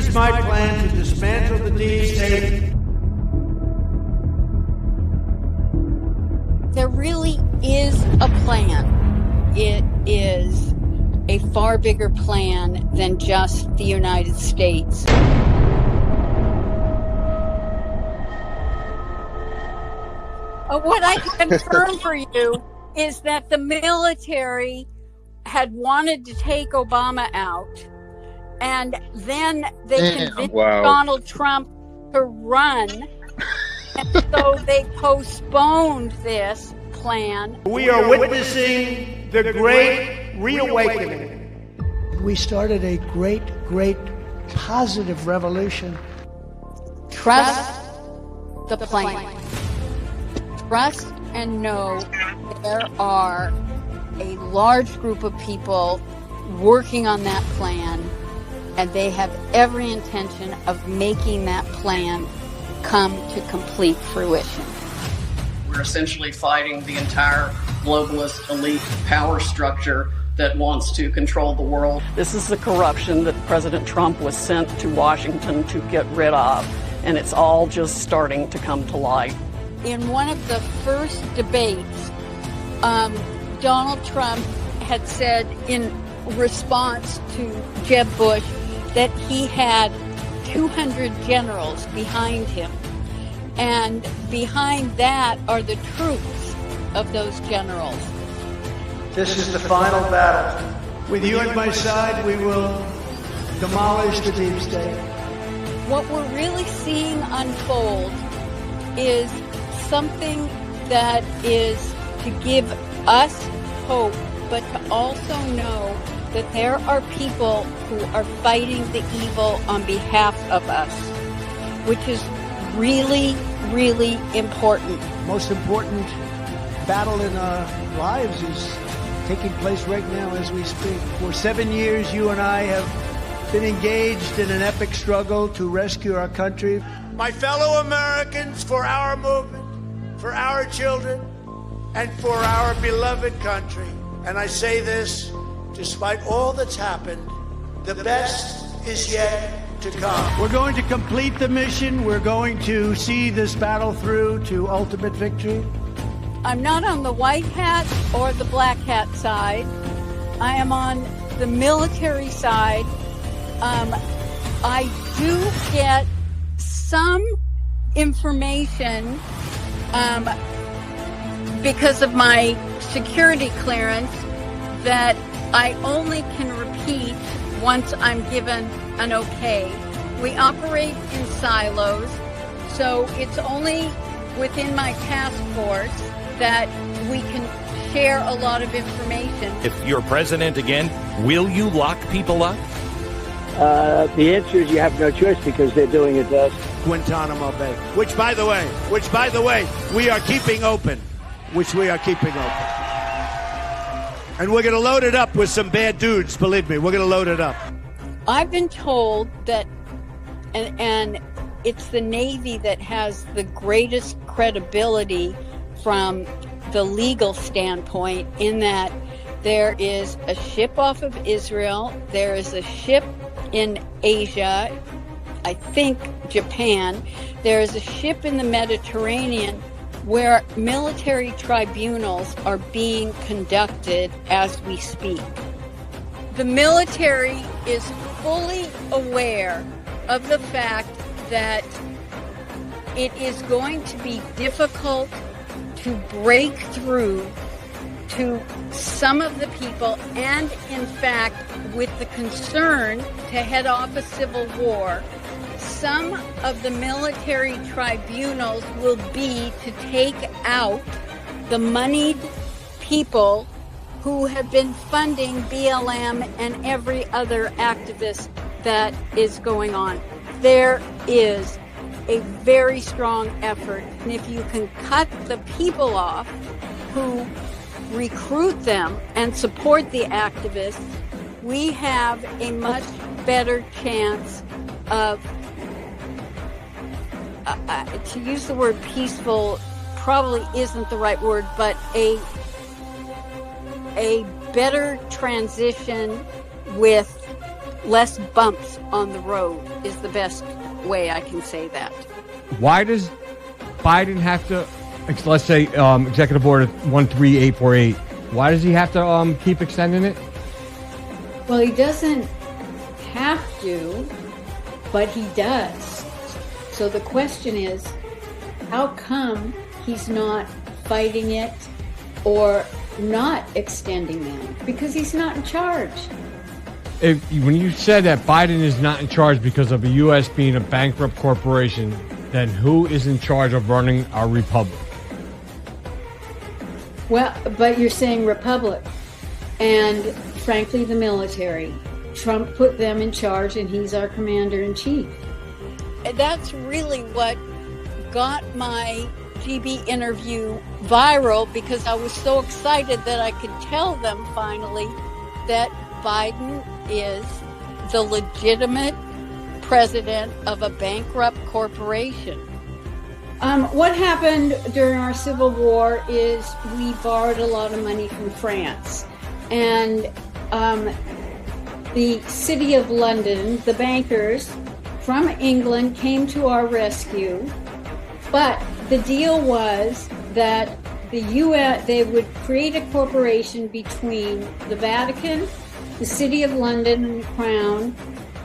introduce my plan to dismantle the deep state. There really is a plan. It is a far bigger plan than just the United States. What I can confirm for you is that the military had wanted to take Obama out, and then they convinced Donald Trump to run, and so they postponed this plan. We are witnessing the great reawakening. We started a great positive revolution. Trust the plan. Trust and know there are a large group of people working on that plan, and they have every intention of making that plan come to complete fruition. We're essentially fighting the entire globalist elite power structure that wants to control the world. This is the corruption that President Trump was sent to Washington to get rid of, and it's all just starting to come to light. In one of the first debates, Donald Trump had said in response to Jeb Bush that he had 200 generals behind him. And behind that are the troops of those generals. This is the final battle. With you at my side, we will demolish the deep state. What we're really seeing unfold is something that is to give us hope, but to also know that there are people who are fighting the evil on behalf of us, which is really, really important. Most important battle in our lives is taking place right now as we speak. For 7 years, you and I have been engaged in an epic struggle to rescue our country. My fellow Americans, for our movement, for our children, and for our beloved country. And I say this, despite all that's happened, the best is yet to come. We're going to complete the mission. We're going to see this battle through to ultimate victory. I'm not on the white hat or the black hat side. I am on the military side. I do get some information because of my security clearance that I only can repeat once I'm given an okay. We operate in silos, so it's only within my task force that we can share a lot of information. If you're president again, will you lock people up? The answer is you have no choice because they're doing it to us. Guantanamo Bay, which by the way, we are keeping open. And we're going to load it up with some bad dudes, believe me, we're going to load it up. I've been told that, and it's the Navy that has the greatest credibility from the legal standpoint, in that there is a ship off of Israel, there is a ship in Asia, I think Japan, there is a ship in the Mediterranean where military tribunals are being conducted as we speak. The military is fully aware of the fact that it is going to be difficult to break through to some of the people, and in fact, with the concern to head off a civil war, some of the military tribunals will be to take out the moneyed people who have been funding BLM and every other activist that is going on. There is a very strong effort, and if you can cut the people off who recruit them and support the activists, we have a much better chance of, to use the word peaceful probably isn't the right word, but a better transition with less bumps on the road is the best way I can say that. Why does Biden have to, let's say, Executive Order 13848, why does he have to keep extending it? Well, he doesn't have to, but he does. So the question is, how come he's not fighting it or not extending them? Because he's not in charge. When you said that Biden is not in charge because of the U.S. being a bankrupt corporation, then who is in charge of running our republic? Well, but you're saying republic, and frankly, the military. Trump put them in charge, and he's our commander-in-chief. That's really what got my GB interview viral, because I was so excited that I could tell them finally that Biden is the legitimate president of a bankrupt corporation. What happened during our Civil War is we borrowed a lot of money from France. And the City of London, the bankers from England, came to our rescue. But the deal was that the U.S., they would create a corporation between the Vatican, the City of London and the Crown,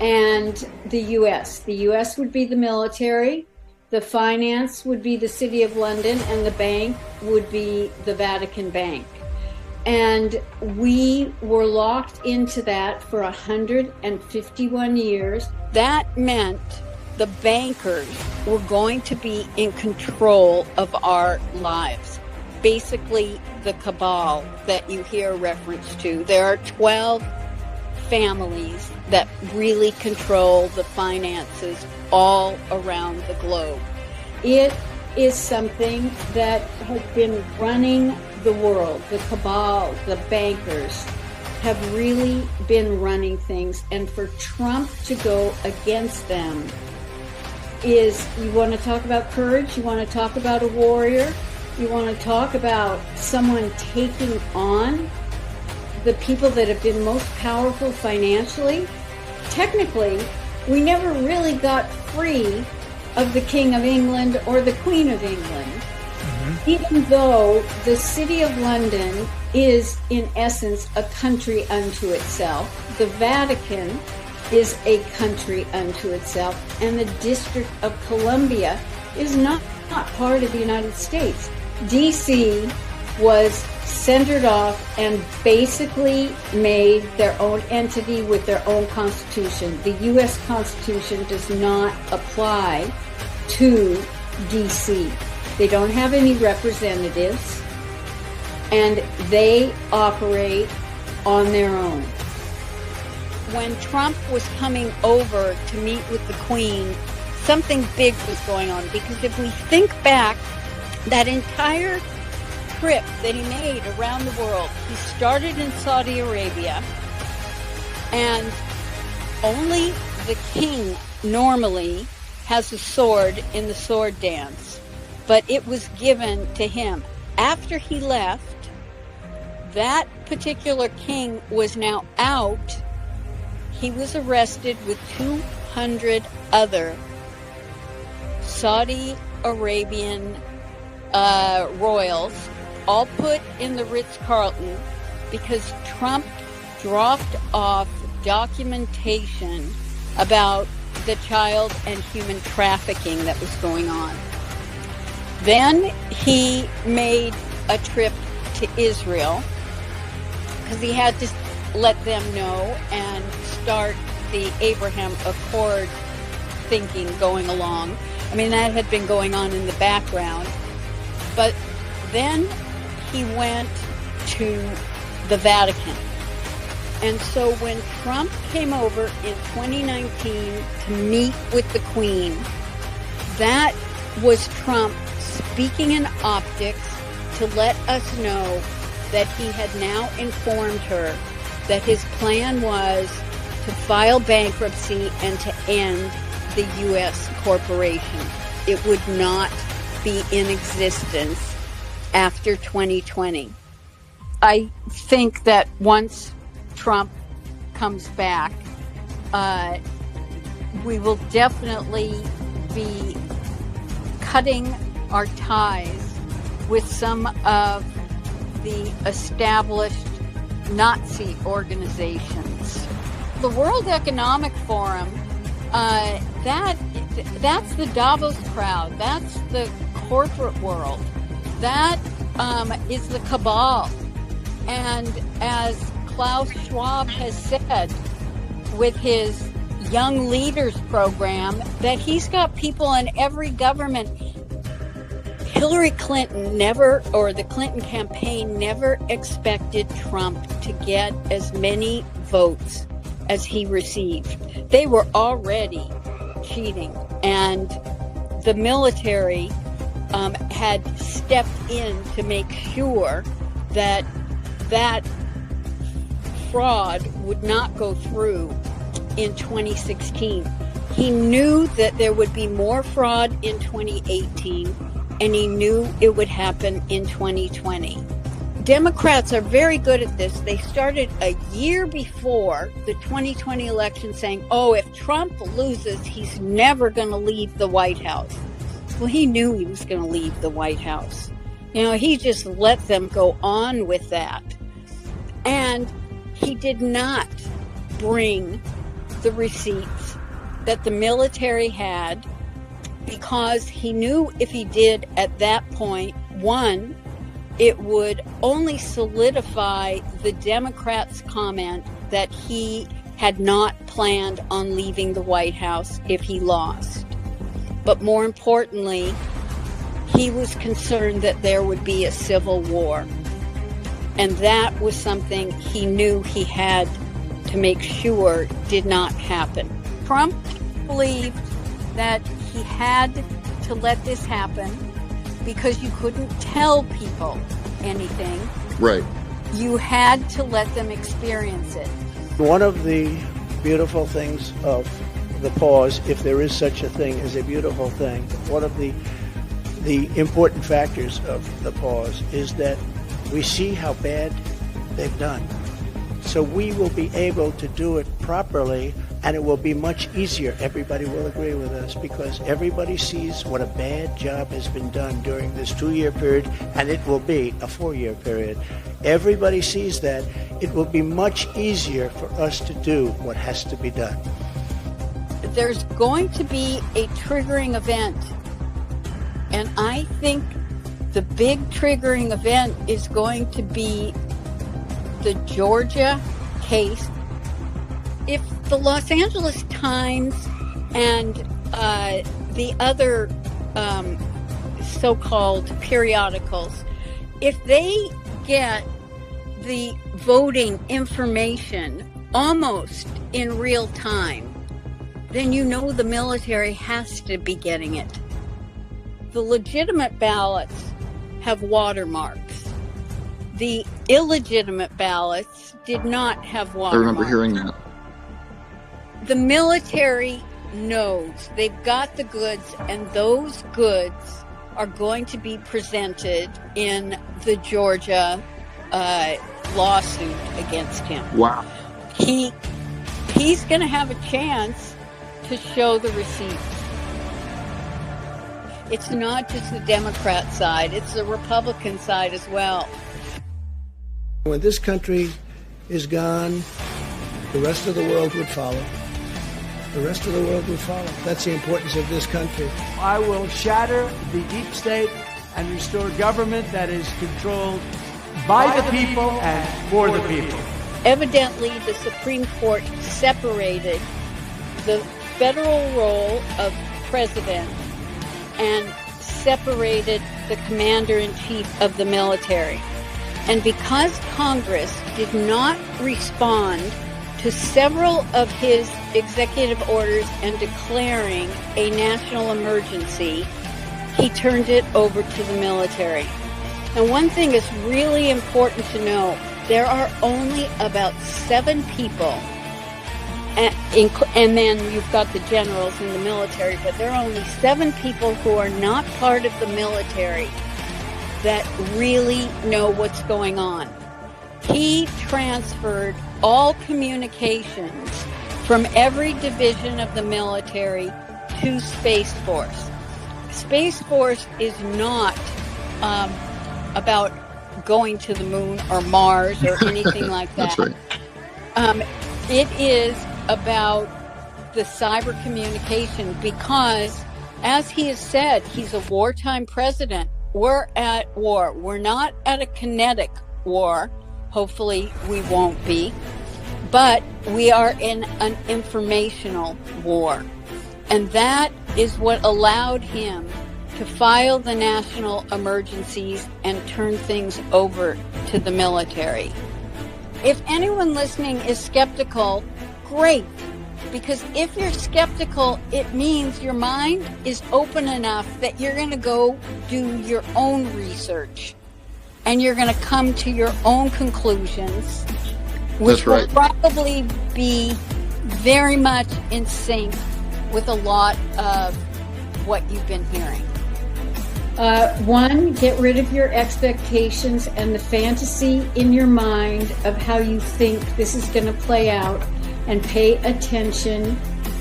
and the U.S. The U.S. would be the military, the finance would be the City of London, and the bank would be the Vatican Bank. And we were locked into that for 151 years. That meant the bankers were going to be in control of our lives. Basically, the cabal that you hear reference to. There are 12 families that really control the finances all around the globe. It is something that has been running the world. The cabal, the bankers, have really been running things. And for Trump to go against them is, you want to talk about courage? You want to talk about a warrior? You want to talk about someone taking on the people that have been most powerful financially? Technically, we never really got free of the King of England or the Queen of England, even though the City of London is, in essence, a country unto itself. The Vatican is a country unto itself, and the District of Columbia is not part of the United States. D.C. was centered off and basically made their own entity with their own constitution. The U.S. Constitution does not apply to D.C. They don't have any representatives, and they operate on their own. When Trump was coming over to meet with the Queen, something big was going on, because if we think back, that entire trip that he made around the world, he started in Saudi Arabia, and only the king normally has a sword in the sword dance, but it was given to him. After he left, that particular king was now out. He was arrested with 200 other Saudi Arabian royals, all put in the Ritz-Carlton, because Trump dropped off documentation about the child and human trafficking that was going on. Then he made a trip to Israel, because he had to let them know and start the Abraham Accord thinking going along. I mean, that had been going on in the background. But then he went to the Vatican. And so when Trump came over in 2019 to meet with the Queen, that was Trump speaking in optics to let us know that he had now informed her that his plan was to file bankruptcy and to end the U.S. corporation. It would not be in existence after 2020. I think that once Trump comes back, we will definitely be cutting our ties with some of the established Nazi organizations. The World Economic Forum, that's the Davos crowd. That's the corporate world. That is the cabal. And as Klaus Schwab has said with his Young Leaders program, that he's got people in every government. Hillary Clinton never, or the Clinton campaign never expected Trump to get as many votes as he received. They were already cheating, and the military had stepped in to make sure that that fraud would not go through in 2016. He knew that there would be more fraud in 2018, and he knew it would happen in 2020. Democrats are very good at this. They started a year before the 2020 election saying, oh, if Trump loses, he's never going to leave the White House. Well, he knew he was going to leave the White House. You know, he just let them go on with that. And he did not bring the receipts that the military had, because he knew if he did at that point, one, it would only solidify the Democrats' comment that he had not planned on leaving the White House if he lost. But more importantly, he was concerned that there would be a civil war. And that was something he knew he had to make sure did not happen. Trump believed that he had to let this happen because you couldn't tell people anything. Right. You had to let them experience it. One of the beautiful things of the pause, if there is such a thing as a beautiful thing, one of the important factors of the pause is that we see how bad they've done. So we will be able to do it properly, and it will be much easier. Everybody will agree with us because everybody sees what a bad job has been done during this 2-year period, and it will be a 4-year period. Everybody sees that. It will be much easier for us to do what has to be done. There's going to be a triggering event, and I think the big triggering event is going to be the Georgia case. If the Los Angeles Times and the other so-called periodicals, if they get the voting information almost in real time, then you know the military has to be getting it. The legitimate ballots have watermarks. The illegitimate ballots did not have watermarks. I remember hearing that. The military knows they've got the goods, and those goods are going to be presented in the Georgia lawsuit against him. Wow. He's going to have a chance to show the receipts. It's not just the Democrat side, it's the Republican side as well. When this country is gone, the rest of the world would follow. The rest of the world would follow. That's the importance of this country. I will shatter the deep state and restore government that is controlled by the people and for the people. Evidently, the Supreme Court separated the federal role of president and separated the commander-in-chief of the military. And because Congress did not respond to several of his executive orders and declaring a national emergency, he turned it over to the military. And one thing is really important to know. There are only about 7 people, and then you've got the generals in the military, but there are only 7 people who are not part of the military that really know what's going on. He transferred all communications from every division of the military to Space Force. Space Force is not about going to the moon or Mars or anything like that. That's right. It is about the cyber communication because, as he has said, he's a wartime president. We're at war. We're not at a kinetic war. Hopefully we won't be. But we are in an informational war. And that is what allowed him to file the national emergencies and turn things over to the military. If anyone listening is skeptical, great. Because if you're skeptical, it means your mind is open enough that you're going to go do your own research and you're going to come to your own conclusions, which will probably be very much in sync with a lot of what you've been hearing. One, get rid of your expectations and the fantasy in your mind of how you think this is going to play out, and pay attention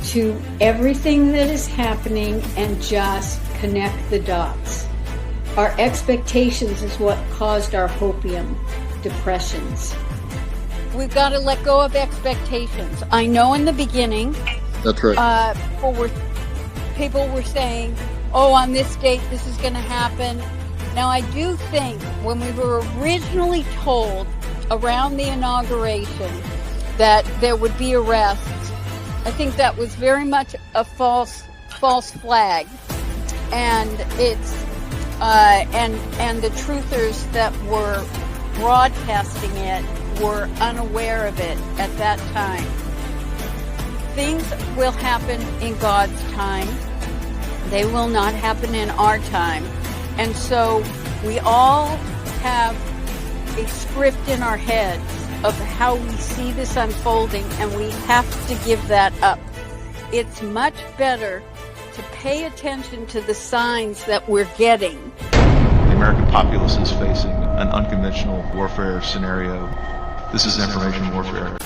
to everything that is happening and just connect the dots. Our expectations is what caused our hopium depressions. We've got to let go of expectations. I know in the beginning, that's right. People were saying, oh, on this date, this is going to happen. Now, I do think when we were originally told around the inauguration that there would be arrests, I think that was very much a false flag. And it's, and the truthers that were broadcasting it were unaware of it at that time. Things will happen in God's time. They will not happen in our time. And so we all have a script in our heads of how we see this unfolding, and we have to give that up. It's much better to pay attention to the signs that we're getting. The American populace is facing an unconventional warfare scenario. This is information warfare.